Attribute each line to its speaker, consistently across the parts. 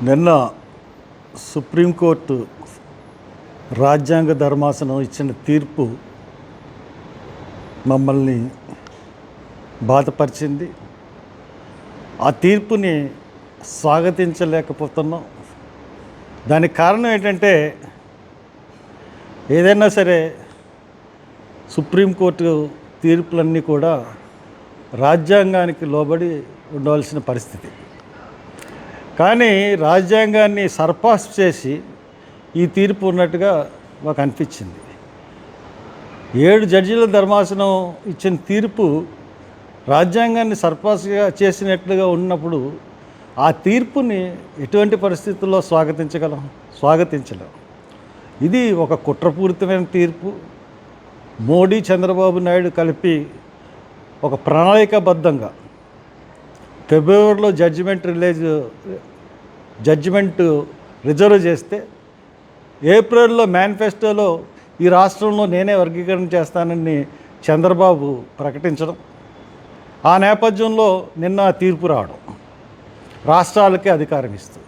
Speaker 1: నిన్న సుప్రీంకోర్టు రాజ్యాంగ ధర్మాసనం ఇచ్చిన తీర్పు మమ్మల్ని బాధపరిచింది. ఆ తీర్పుని స్వాగతించలేకపోతున్నాం. దానికి కారణం ఏంటంటే, ఏదైనా సరే సుప్రీంకోర్టు తీర్పులన్నీ కూడా రాజ్యాంగానికి లోబడి ఉండవలసిన పరిస్థితి. కానీ రాజ్యాంగాన్ని సర్పాస్ చేసి ఈ తీర్పు ఉన్నట్టుగా మాకు అనిపించింది. 7 జడ్జీల ధర్మాసనం ఇచ్చిన తీర్పు రాజ్యాంగాన్ని సర్పాస్గా చేసినట్లుగా ఉన్నప్పుడు ఆ తీర్పుని ఎటువంటి పరిస్థితుల్లో స్వాగతించలేం. ఇది ఒక కుట్రపూరితమైన తీర్పు. మోడీ, చంద్రబాబు నాయుడు కలిపి ఒక ప్రణాళికాబద్ధంగా ఫిబ్రవరిలో జడ్జిమెంట్ రిజర్వ్ చేస్తే, ఏప్రిల్లో మేనిఫెస్టోలో ఈ రాష్ట్రంలో నేనే వర్గీకరణ చేస్తానని చంద్రబాబు ప్రకటించడం, ఆ నేపథ్యంలో నిన్న తీర్పు రావడం, రాష్ట్రాలకే అధికారం ఇస్తూ,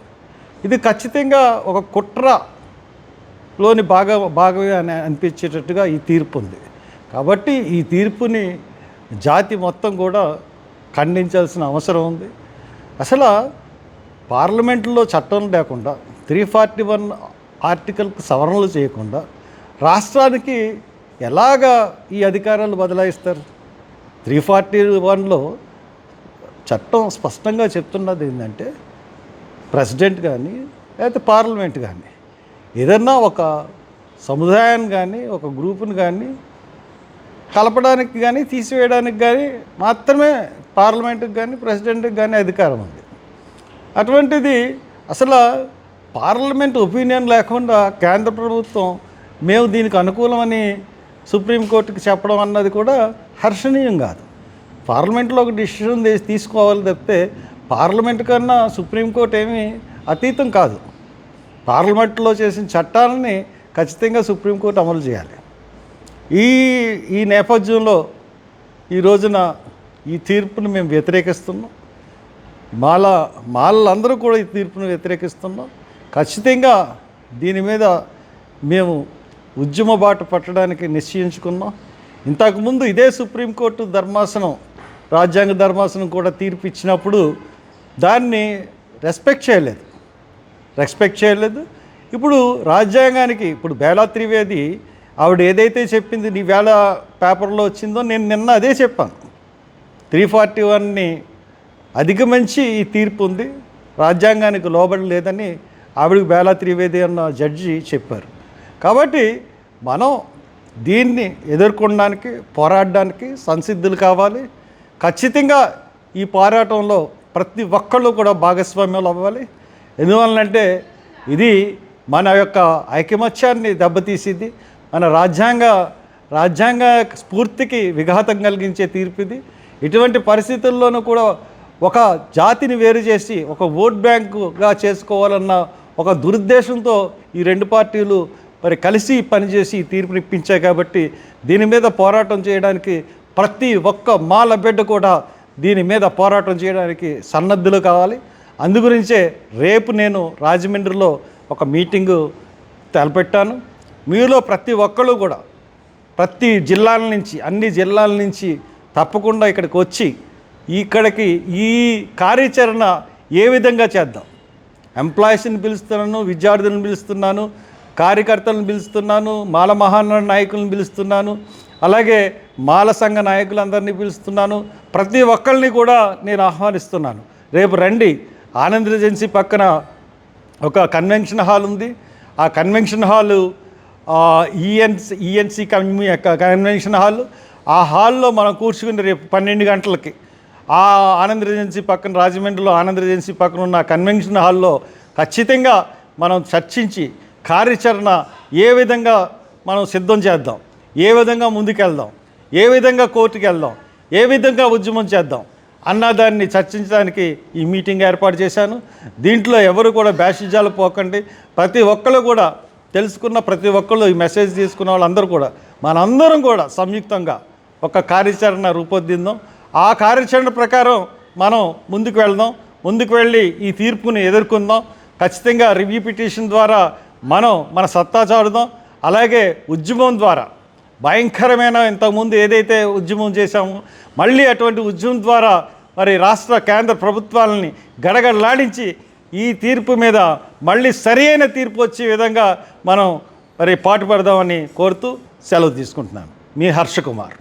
Speaker 1: ఇది ఖచ్చితంగా ఒక కుట్రలోని భాగమే అని అనిపించేటట్టుగా ఈ తీర్పు ఉంది. కాబట్టి ఈ తీర్పుని జాతి మొత్తం కూడా ఖండించాల్సిన అవసరం ఉంది. అసలు పార్లమెంట్లో చట్టం లేకుండా 341 ఆర్టికల్కి సవరణలు చేయకుండా రాష్ట్రానికి ఎలాగా ఈ అధికారాలు బదలాయిస్తారు? 341లో చట్టం స్పష్టంగా చెప్తున్నది ఏంటంటే, ప్రెసిడెంట్ కానీ లేకపోతే పార్లమెంట్ కానీ ఏదన్నా ఒక సముదాయాన్ని కానీ ఒక గ్రూపుని కానీ కలపడానికి కానీ తీసివేయడానికి కానీ మాత్రమే పార్లమెంట్కి కానీ ప్రెసిడెంట్కి కానీ అధికారం ఉంది. అటువంటిది అసలు పార్లమెంట్ ఒపీనియన్ లేకుండా కేంద్ర ప్రభుత్వం మేము దీనికి అనుకూలమని సుప్రీంకోర్టుకి చెప్పడం అన్నది కూడా హర్షణీయం కాదు. పార్లమెంట్లో ఒక డిసిషన్ తీసుకోవాలి తప్పితే పార్లమెంట్ కన్నా సుప్రీంకోర్టు ఏమీ అతీతం కాదు. పార్లమెంట్లో చేసిన చట్టాలని ఖచ్చితంగా సుప్రీంకోర్టు అమలు చేయాలి. ఈ నేపథ్యంలో ఈ రోజున ఈ తీర్పును మేము వ్యతిరేకిస్తున్నాం. మాలందరూ కూడా ఈ తీర్పును వ్యతిరేకిస్తున్నాం. ఖచ్చితంగా దీని మీద మేము ఉద్యమ బాట పట్టడానికి నిశ్చయించుకున్నాం. ఇంతకుముందు ఇదే సుప్రీంకోర్టు రాజ్యాంగ ధర్మాసనం కూడా తీర్పు ఇచ్చినప్పుడు దాన్ని రెస్పెక్ట్ చేయలేదు. ఇప్పుడు రాజ్యాంగానికి ఇప్పుడు బేలా త్రివేది ఆవిడ ఏదైతే చెప్పింది నీ వేళ పేపర్లో వచ్చిందో నేను నిన్న అదే చెప్పాను. 341ని అధిగమించి ఈ తీర్పు ఉంది, రాజ్యాంగానికి లోబడి లేదని ఆవిడకి బేలా త్రివేది అన్న జడ్జి చెప్పారు. కాబట్టి మనం దీన్ని ఎదుర్కొనడానికి పోరాడడానికి సంసిద్ధులు కావాలి. ఖచ్చితంగా ఈ పోరాటంలో ప్రతి ఒక్కళ్ళు కూడా భాగస్వామ్యాలు అవ్వాలి. ఎందువల్లంటే ఇది మన యొక్క ఐకమత్యాన్ని దెబ్బతీసింది, మన రాజ్యాంగ స్ఫూర్తికి విఘాతం కలిగించే తీర్పు ఇది. ఇటువంటి పరిస్థితుల్లోనూ కూడా ఒక జాతిని వేరు చేసి ఒక ఓట్ బ్యాంకుగా చేసుకోవాలన్న ఒక దురుద్దేశంతో ఈ 2 పార్టీలు మరి కలిసి పనిచేసి ఈ తీర్పుని ఇప్పించాయి. కాబట్టి దీని మీద పోరాటం చేయడానికి ప్రతి ఒక్క మాల బిడ్డ కూడా దీని మీద పోరాటం చేయడానికి సన్నద్ధులు కావాలి. అందుగురించే రేపు నేను రాజమండ్రిలో ఒక మీటింగు తలపెట్టాను. మీలో ప్రతి ఒక్కళ్ళు కూడా ప్రతి జిల్లాల నుంచి అన్ని జిల్లాల నుంచి తప్పకుండా ఇక్కడికి వచ్చి ఈ కార్యాచరణ ఏ విధంగా చేద్దాం, ఎంప్లాయీస్ని పిలుస్తున్నాను, విద్యార్థులను పిలుస్తున్నాను, కార్యకర్తలను పిలుస్తున్నాను, మాల మహానాడు నాయకులను పిలుస్తున్నాను, అలాగే మాల సంఘ నాయకులందరినీ పిలుస్తున్నాను. ప్రతి ఒక్కరిని కూడా నేను ఆహ్వానిస్తున్నాను. రేపు రండి. ఆనంద్ రెజెన్సీ పక్కన ఒక కన్వెన్షన్ హాల్ ఉంది. ఆ convention hall ENC convention hall. ఆ హాల్లో మనం కూర్చుకుని రేపు 12 గంటలకి ఆ ఆనంద్ రెజెన్సీ పక్కన, రాజమండ్రిలో ఆనంద్ రెజెన్సీ పక్కన ఉన్న కన్వెన్షన్ హాల్లో ఖచ్చితంగా మనం చర్చించి కార్యాచరణ ఏ విధంగా మనం సిద్ధం చేద్దాం, ఏ విధంగా ముందుకెళ్దాం, ఏ విధంగా కోర్టుకు వెళ్దాం, ఏ విధంగా ఉద్యమం చేద్దాం అన్నదాన్ని చర్చించడానికి ఈ మీటింగ్ ఏర్పాటు చేశాను. దీంట్లో ఎవరు కూడా బ్యాషిజాలు పోకండి. ప్రతి ఒక్కరు కూడా తెలుసుకున్న ప్రతి ఒక్కళ్ళు ఈ మెసేజ్ తీసుకున్న వాళ్ళందరూ కూడా మనందరం కూడా సంయుక్తంగా ఒక కార్యాచరణ రూపొందిద్దాం. ఆ కార్యాచరణ ప్రకారం మనం ముందుకు వెళ్దాం. ముందుకు వెళ్ళి ఈ తీర్పుని ఎదుర్కొందాం. ఖచ్చితంగా రివ్యూ పిటిషన్ ద్వారా మనం మన సత్తా చాటుదాం. అలాగే ఉద్యమం ద్వారా భయంకరమైన ఇంతకుముందు ఏదైతే ఉద్యమం చేశామో మళ్ళీ అటువంటి ఉద్యమం ద్వారా మరి రాష్ట్ర కేంద్ర ప్రభుత్వాలని గడగడలాడించి ఈ తీర్పు మీద మళ్ళీ సరైన తీర్పు వచ్చే విధంగా మనం మరి పాటుపడదామని కోరుతూ సెలవు తీసుకుంటున్నాను. మీ హర్షకుమార్.